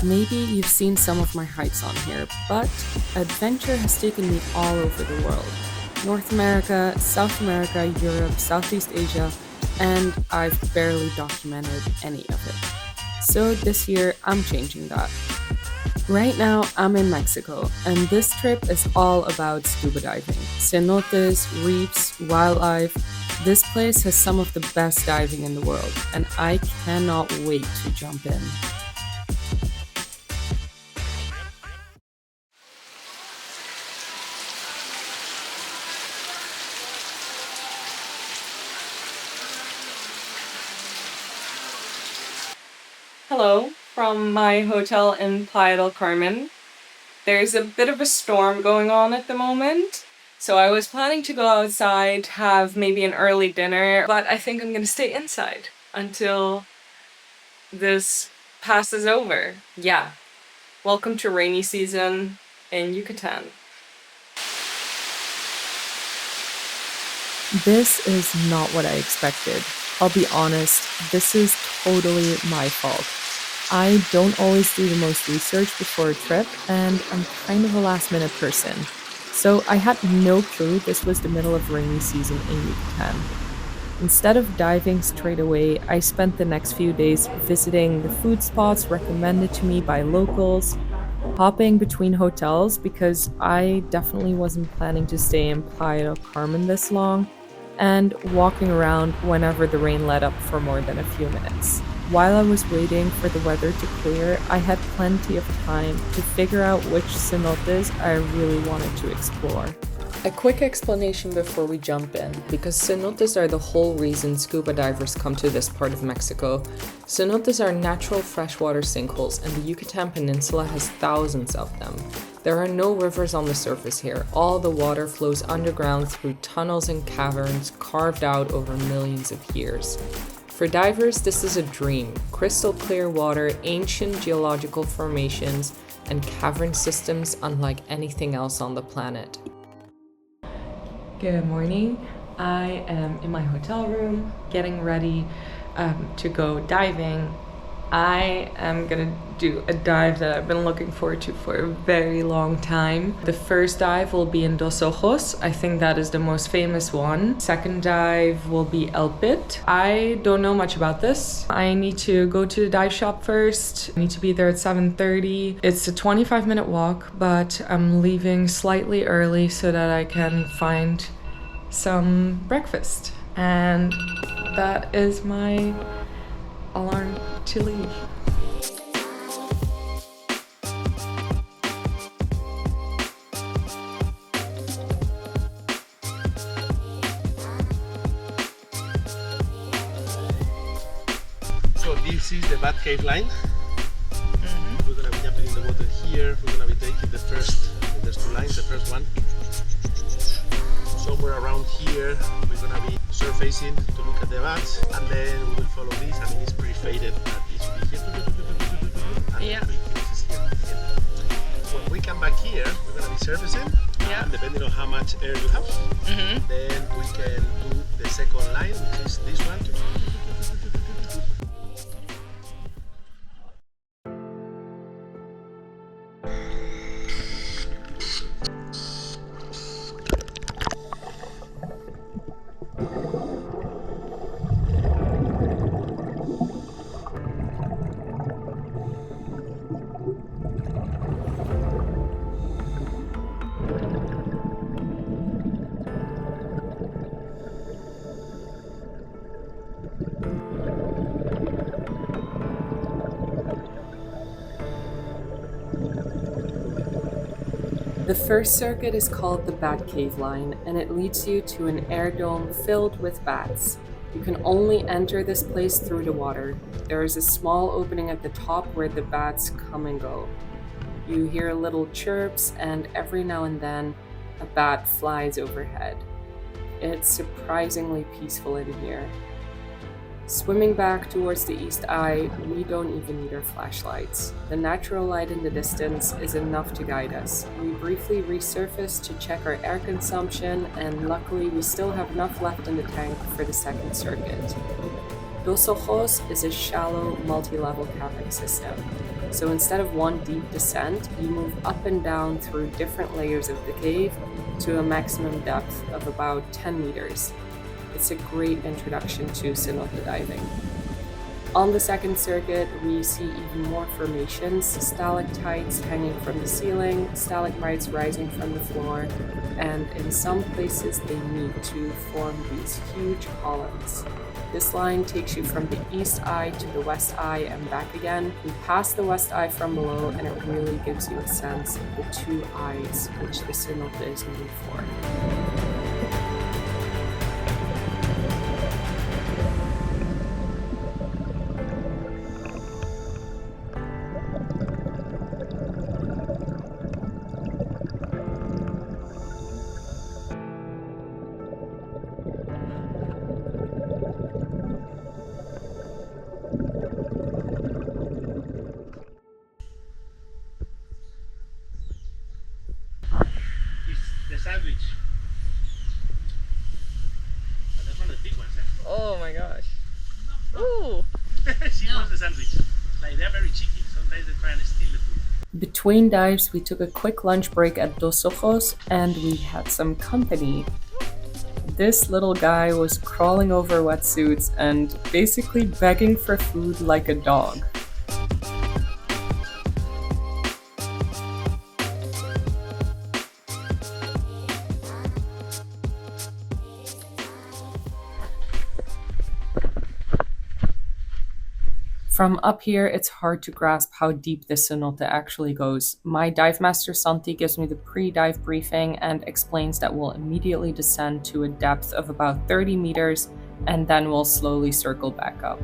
Maybe you've seen some of my hikes on here, but adventure has taken me all over the world. North America, South America, Europe, Southeast Asia, and I've barely documented any of it. So this year, I'm changing that. Right now, I'm in Mexico, and this trip is all about scuba diving. Cenotes, reefs, wildlife. This place has some of the best diving in the world, and I cannot wait to jump in. Hello from my hotel in Playa del Carmen. There's a bit of a storm going on at the moment, so I was planning to go outside, have maybe an early dinner, but I think I'm gonna stay inside until this passes over. Yeah, welcome to rainy season in Yucatan. This is not what I expected. I'll be honest, this is totally my fault. I don't always do the most research before a trip, and I'm kind of a last-minute person. So I had no clue this was the middle of rainy season in Yucatan. Instead of diving straight away, I spent the next few days visiting the food spots recommended to me by locals, hopping between hotels because I definitely wasn't planning to stay in Playa del Carmen this long, and walking around whenever the rain let up for more than a few minutes. While I was waiting for the weather to clear, I had plenty of time to figure out which cenotes I really wanted to explore. A quick explanation before we jump in, because cenotes are the whole reason scuba divers come to this part of Mexico. Cenotes are natural freshwater sinkholes, and the Yucatan Peninsula has thousands of them. There are no rivers on the surface here. All the water flows underground through tunnels and caverns carved out over millions of years. For divers, this is a dream. Crystal clear water, ancient geological formations, and cavern systems unlike anything else on the planet. Good morning. I am in my hotel room getting ready to go diving. I am gonna do a dive that I've been looking forward to for a very long time. The first dive will be in Dos Ojos. I think that is the most famous one. Second dive will be El Pit. I don't know much about this. I need to go to the dive shop first. I need to be there at 7:30. It's a 25-minute walk, but I'm leaving slightly early so that I can find some breakfast. And that is my alarm to leave. So this is the Bat Cave line. We're gonna be jumping in the water here. We're gonna be taking there's two lines, the first one. Somewhere around here, we're gonna be surfacing to look at the bats, and then we will follow this. I mean, it's pretty faded, but it should be here. And Yeah. this is here. When we come back here, we're gonna be surfacing. Yeah. And depending on how much air you have, then we can do the second line, which is this one. The first circuit is called the Bat Cave Line, and it leads you to an air dome filled with bats. You can only enter this place through the water. There is a small opening at the top where the bats come and go. You hear little chirps, and every now and then, a bat flies overhead. It's surprisingly peaceful in here. Swimming back towards the east eye, we don't even need our flashlights. The natural light in the distance is enough to guide us. We briefly resurfaced to check our air consumption, and luckily we still have enough left in the tank for the second circuit. Dos Ojos is a shallow, multi-level cavern system. So instead of one deep descent, you move up and down through different layers of the cave to a maximum depth of about 10 meters. It's a great introduction to cenote diving. On the second circuit, we see even more formations, stalactites hanging from the ceiling, stalagmites rising from the floor, and in some places they meet to form these huge columns. This line takes you from the east eye to the west eye and back again. You pass the west eye from below, and it really gives you a sense of the two eyes which the cenote is known for. The sandwich. And that's one of the big ones, eh? Oh my gosh. Ooh. She wants the sandwich. Like, they're very cheeky. Sometimes they try and steal the food. Between dives, we took a quick lunch break at Dos Ojos, and we had some company. This little guy was crawling over wetsuits and basically begging for food like a dog. From up here, it's hard to grasp how deep this cenote actually goes. My dive master Santi gives me the pre-dive briefing and explains that we'll immediately descend to a depth of about 30 meters and then we'll slowly circle back up.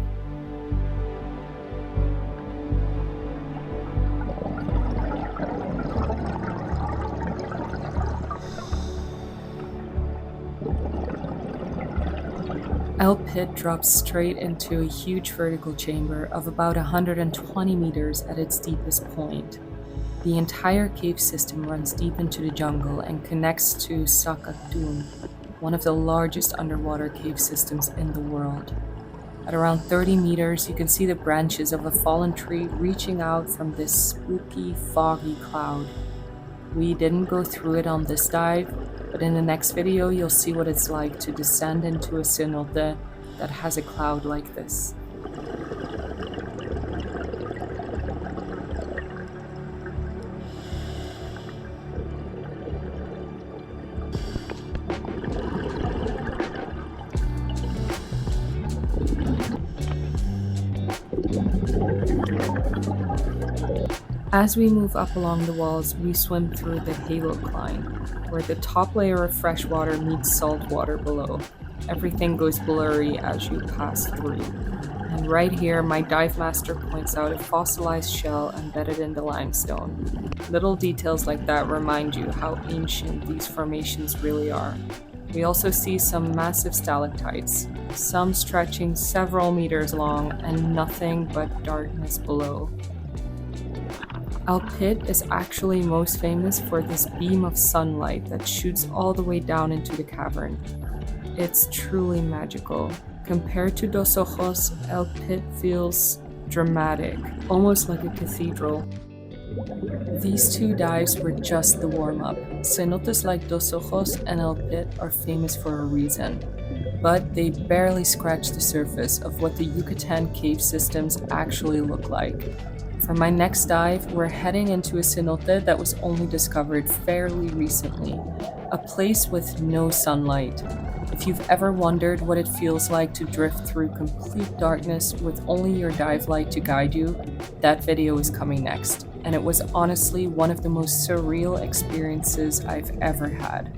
El Pit drops straight into a huge vertical chamber of about 120 meters at its deepest point. The entire cave system runs deep into the jungle and connects to Sakatun, one of the largest underwater cave systems in the world. At around 30 meters, you can see the branches of a fallen tree reaching out from this spooky, foggy cloud. We didn't go through it on this dive, but in the next video you'll see what it's like to descend into a cenote that has a cloud like this. As we move up along the walls, we swim through the halocline, where the top layer of fresh water meets salt water below. Everything goes blurry as you pass through. And right here, my dive master points out a fossilized shell embedded in the limestone. Little details like that remind you how ancient these formations really are. We also see some massive stalactites, some stretching several meters long and nothing but darkness below. El Pit is actually most famous for this beam of sunlight that shoots all the way down into the cavern. It's truly magical. Compared to Dos Ojos, El Pit feels dramatic, almost like a cathedral. These two dives were just the warm-up. Cenotes like Dos Ojos and El Pit are famous for a reason, but they barely scratch the surface of what the Yucatan cave systems actually look like. For my next dive, we're heading into a cenote that was only discovered fairly recently, a place with no sunlight. If you've ever wondered what it feels like to drift through complete darkness with only your dive light to guide you, that video is coming next, and it was honestly one of the most surreal experiences I've ever had.